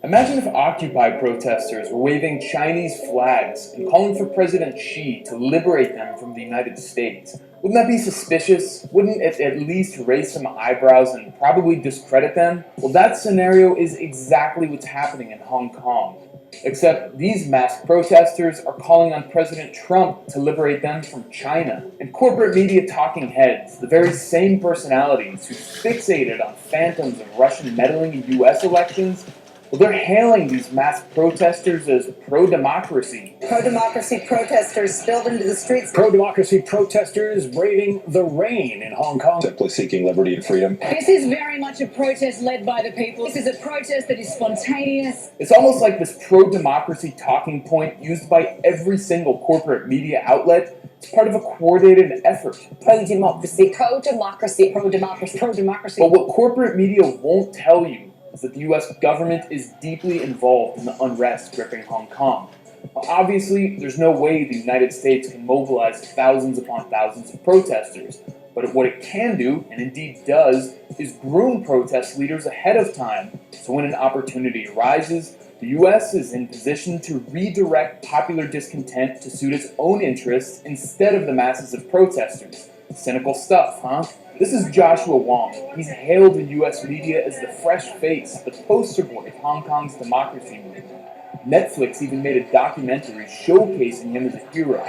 Imagine if Occupy protesters were waving Chinese flags and calling for President Xi to liberate them from the United States. Wouldn't that be suspicious? Wouldn't it at least raise some eyebrows and probably discredit them? Well, that scenario is exactly what's happening in Hong Kong. Except these masked protesters are calling on President Trump to liberate them from China. And corporate media talking heads, the very same personalities who fixated on phantoms of Russian meddling in US elections, well, they're hailing these masked protesters as pro-democracy. Pro-democracy protesters spilled into the streets. Pro-democracy protesters braving the rain in Hong Kong. Simply seeking liberty and freedom. This is very much a protest led by the people. This is a protest that is spontaneous. It's almost like this pro-democracy talking point used by every single corporate media outlet. It's part of a coordinated effort. Pro-democracy. Pro-democracy. Pro-democracy. Pro-democracy. But what corporate media won't tell you is that the US government is deeply involved in the unrest gripping Hong Kong. Well, obviously, there's no way the United States can mobilize thousands upon thousands of protesters, but what it can do, and indeed does, is groom protest leaders ahead of time. So when an opportunity arises, the US is in position to redirect popular discontent to suit its own interests instead of the masses of protesters. Cynical stuff, huh? This is Joshua Wong. He's hailed in US media as the fresh face, the poster boy of Hong Kong's democracy movement. Netflix even made a documentary showcasing him as a hero.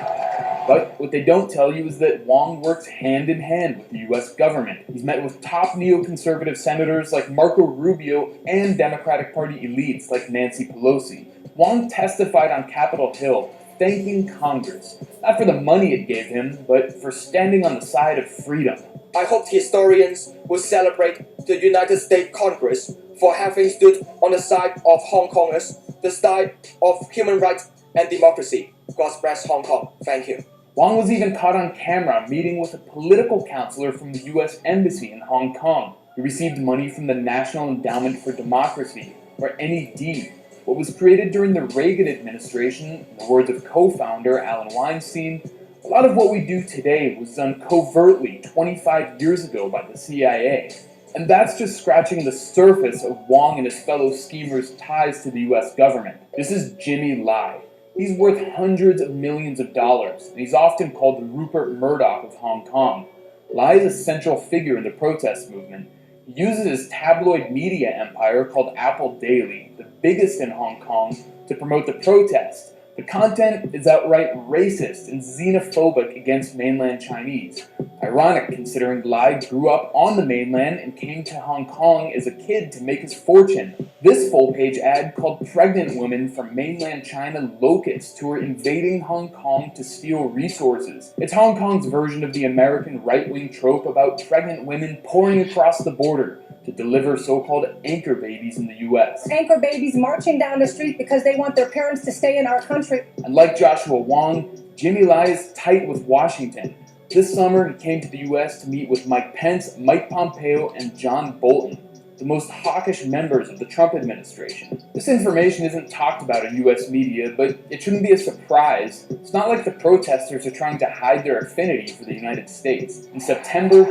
But what they don't tell you is that Wong works hand in hand with the US government. He's met with top neoconservative senators like Marco Rubio and Democratic Party elites like Nancy Pelosi. Wong testified on Capitol Hill, thanking Congress, not for the money it gave him, but for standing on the side of freedom. I hope historians will celebrate the United States Congress for having stood on the side of Hong Kongers, the side of human rights and democracy. God bless Hong Kong. Thank you. Wong was even caught on camera meeting with a political counselor from the US Embassy in Hong Kong. He received money from the National Endowment for Democracy, or NED, what was created during the Reagan administration. In the words of co-founder Alan Weinstein, a lot of what we do today was done covertly 25 years ago by the CIA. And that's just scratching the surface of Wong and his fellow schemers' ties to the US government. This is Jimmy Lai. He's worth hundreds of millions of dollars, and he's often called the Rupert Murdoch of Hong Kong. Lai is a central figure in the protest movement. He uses his tabloid media empire called Apple Daily, the biggest in Hong Kong, to promote the protest. The content is outright racist and xenophobic against mainland Chinese. Ironic considering Lai grew up on the mainland and came to Hong Kong as a kid to make his fortune. This full-page ad called pregnant women from mainland China locusts who are invading Hong Kong to steal resources. It's Hong Kong's version of the American right-wing trope about pregnant women pouring across the border to deliver so-called anchor babies in the US. Anchor babies marching down the street because they want their parents to stay in our country. And like Joshua Wong, Jimmy Lai is tight with Washington. This summer, he came to the US to meet with Mike Pence, Mike Pompeo, and John Bolton, the most hawkish members of the Trump administration. This information isn't talked about in US media, but it shouldn't be a surprise. It's not like the protesters are trying to hide their affinity for the United States. In September,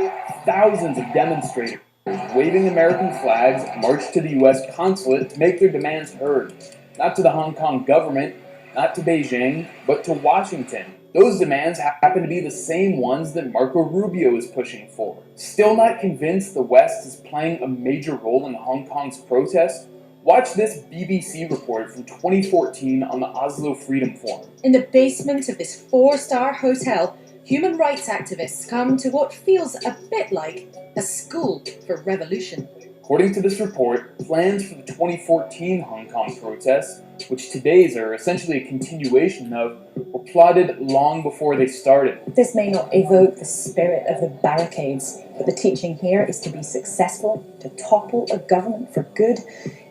thousands of demonstrators waving American flags marched to the US consulate to make their demands heard. Not to the Hong Kong government, not to Beijing, but to Washington. Those demands happen to be the same ones that Marco Rubio is pushing for. Still not convinced the West is playing a major role in Hong Kong's protests? Watch this BBC report from 2014 on the Oslo Freedom Forum. In the basement of this 4-star hotel, human rights activists come to what feels a bit like a school for revolution. According to this report, plans for the 2014 Hong Kong protests, which today's are essentially a continuation of, were plotted long before they started. This may not evoke the spirit of the barricades, but the teaching here is to be successful, to topple a government for good,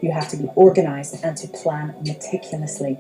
you have to be organized and to plan meticulously.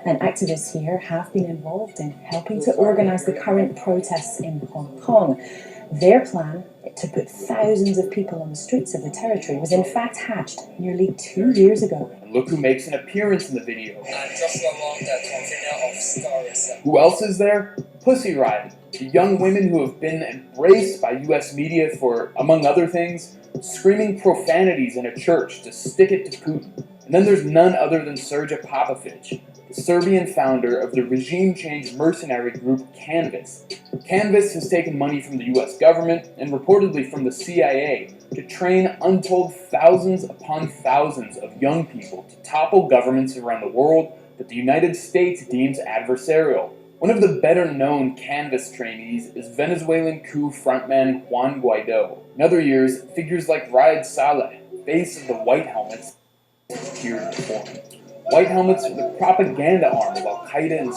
And activists here have been involved in helping to organize the current protests in Hong Kong. Their plan to put thousands of people on the streets of the territory was in fact hatched nearly 2 years ago. And look who makes an appearance in the video. I'm Joshua Wong, the convener of Stories. Who else is there? Pussy Riot, the young women who have been embraced by US media for, among other things, screaming profanities in a church to stick it to Putin. And And then there's none other than Sergej Popovic, the Serbian founder of the regime change mercenary group Canvas. Canvas has taken money from the US government and reportedly from the CIA to train untold thousands upon thousands of young people to topple governments around the world that the United States deems adversarial. One of the better-known Canvas trainees is Venezuelan coup frontman Juan Guaido. In other years, figures like Raed Saleh, face of the White Helmets, appeared before him. White Helmets are the propaganda arm of Al-Qaeda in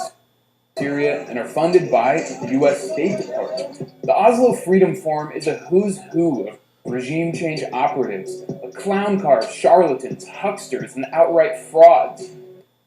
Syria and are funded by the US State Department. The Oslo Freedom Forum is a who's who of regime change operatives, a clown car of charlatans, hucksters, and outright frauds.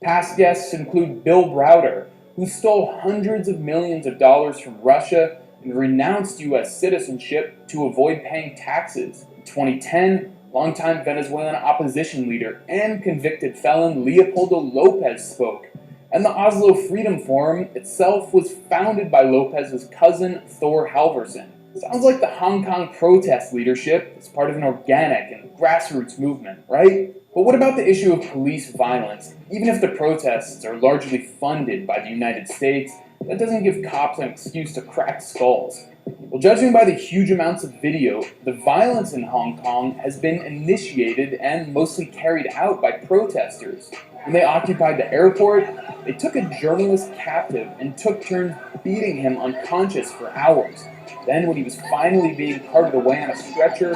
Past guests include Bill Browder, who stole hundreds of millions of dollars from Russia and renounced US citizenship to avoid paying taxes. In 2010, longtime Venezuelan opposition leader and convicted felon Leopoldo Lopez spoke, and the Oslo Freedom Forum itself was founded by Lopez's cousin Thor Halvorsen. Sounds like the Hong Kong protest leadership is part of an organic and grassroots movement, right? But what about the issue of police violence? Even if the protests are largely funded by the United States, that doesn't give cops an excuse to crack skulls. Well, judging by the huge amounts of video, the violence in Hong Kong has been initiated and mostly carried out by protesters. When they occupied the airport, they took a journalist captive and took turns beating him unconscious for hours. Then, when he was finally being carted away on a stretcher,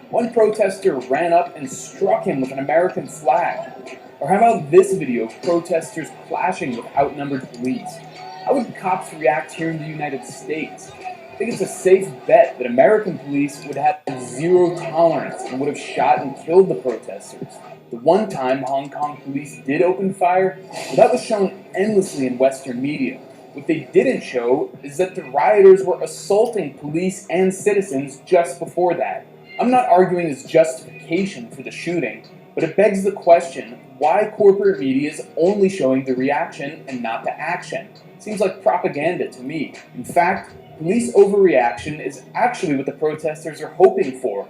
one protester ran up and struck him with an American flag. Or how about this video of protesters clashing with outnumbered police? How would cops react here in the United States? I think it's a safe bet that American police would have zero tolerance and would have shot and killed the protesters. The one time Hong Kong police did open fire, well, that was shown endlessly in Western media. What they didn't show is that the rioters were assaulting police and citizens just before that. I'm not arguing as justification for the shooting, but it begs the question why corporate media is only showing the reaction and not the action. Seems like propaganda to me. In fact, police overreaction is actually what the protesters are hoping for.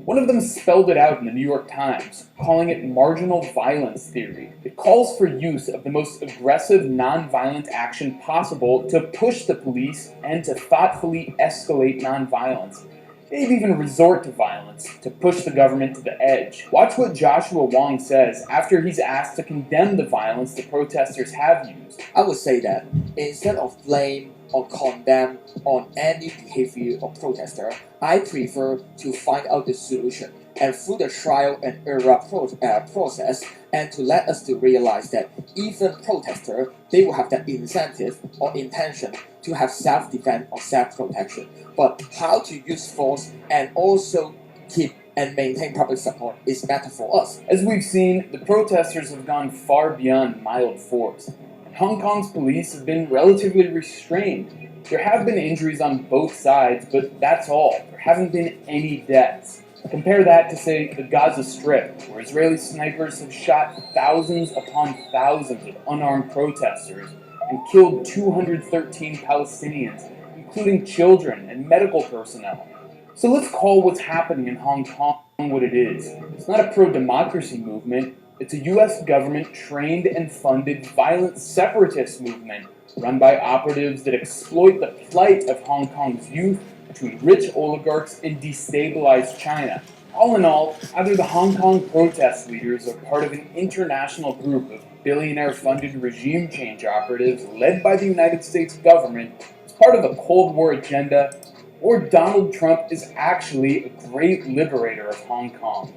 One of them spelled it out in the New York Times, calling it marginal violence theory. It calls for use of the most aggressive, nonviolent action possible to push the police and to thoughtfully escalate nonviolence. They've even resort to violence to push the government to the edge. Watch what Joshua Wong says after he's asked to condemn the violence the protesters have used. I would say that instead of blame or condemn on any behavior of protester, I prefer to find out the solution and through the trial and error process and to let us to realize that even protester, they will have that incentive or intention to have self-defense or self-protection. But how to use force and also keep and maintain public support is better for us. As we've seen, the protesters have gone far beyond mild force. Hong Kong's police have been relatively restrained. There have been injuries on both sides, but that's all. There haven't been any deaths. Compare that to, say, the Gaza Strip, where Israeli snipers have shot thousands upon thousands of unarmed protesters and killed 213 Palestinians, including children and medical personnel. So let's call what's happening in Hong Kong what it is. It's not a pro-democracy movement. It's a US government-trained and funded violent separatist movement run by operatives that exploit the plight of Hong Kong's youth to enrich oligarchs and destabilize China. All in all, either the Hong Kong protest leaders are part of an international group of billionaire-funded regime change operatives led by the United States government as part of a Cold War agenda, or Donald Trump is actually a great liberator of Hong Kong.